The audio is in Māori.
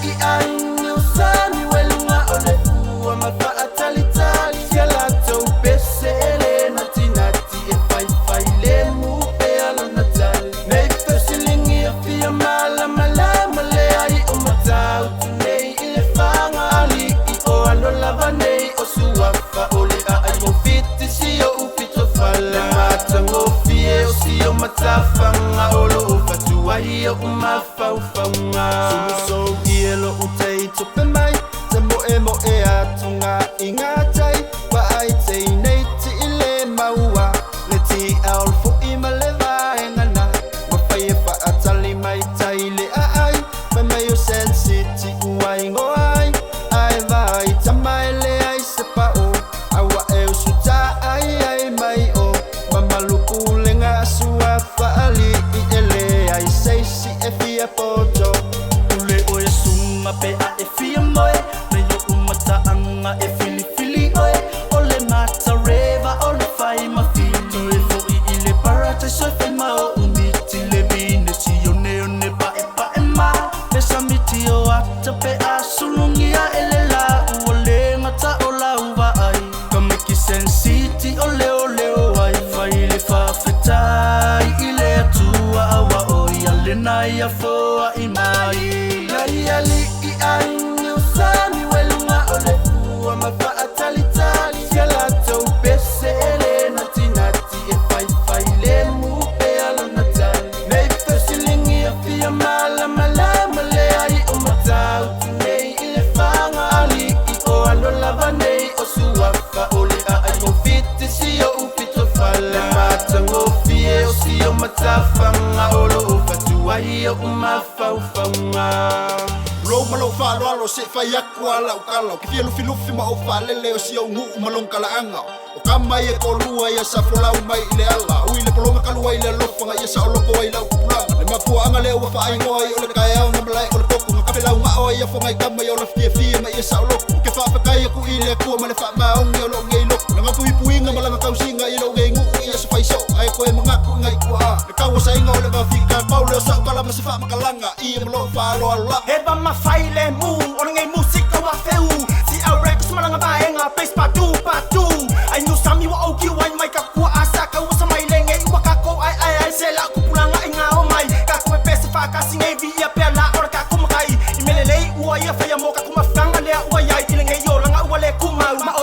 i ai usani welunga ole fua mafaatali tali siala tau pese ele nati nati e fai fai le mu pe alo natali nei fesilingi a fia mala mala male ai o matau tu nei ile fanga ali i o alo lava nei o suafa ole a ai mo fiti si o upito fale matango fie o si o matafanga olo ufatua i o umafau faunga suso ielo utei tope mai te mo e atunga ingatai wa ai te nei ti ile maua le ti alfo i maleva engana wa fai e pa atali mai tai le ai pa mai o sensiti uai ngoai ai vai tamai le ai se pa o awa e usuta ai mai o mamaluku lenga sua fa ali i ele ai sei si e fia poto ule o e suma pe a e fia moe me yo umata anga e fili fili oe ole mata reva ole fai ma fito e fo i ile parata so fe ma o umiti le bine si yo ne pa e ma le samiti o ata pe a sulungia ele la ole mata ola uva ai come ki sensiti ole o ai fai le fa fetai ile tua awa o ile na ia fo i mai ali i ai usani welunga ole fua mafaatali tali siala tau pese ele nati nati e fai fai le mu pe alo natali nei fesilingi a fia mala mala male ai o matau tu nei ile fanga ali i o alo lava nei o suafa ole a ai mo fiti si o upito fale matango fie o si o matafanga olo ufatua i o umafau faunga Lo malo fa lo se fa yakwa la ukala ki filu filu fi ma o fa lele o si o ngu malong kala anga o kama ye ko lua ya sa fola mai ile ala u ile polonga kalua ile lo fa ya sa lo ko ile pula le ma fu anga le o fa ai ngoi o le kaya o ngamlai o le koku ngapela u ma o ya fo ngai kama yo le fi ma ya sa lo ke fa fa kaya ku ile ku ma le fa ma o ngi lo ngai lo nga pu pu inga malanga ka singa ile ngai ngu ya sa fa so ai ko e mga ku ngai ku a le ka wo sa inga o le ba fika paulo sa kala ma se fa makalanga I lo fa lo ala Heba ma faile mu, ona ngai musika wa feu. Si a records malanga baenga, place patu. Ai no sami wa oki wai mai ka kua asa ka usa mai lenge wa ka ko ai sela ku pulanga inga o mai. Ka ku pese fa ka singai via pela ora ka ku makai. Imelelei ua ia fa ya mo ka ku mafanga le ua ia ile ngai yo langa ua le ku mau ma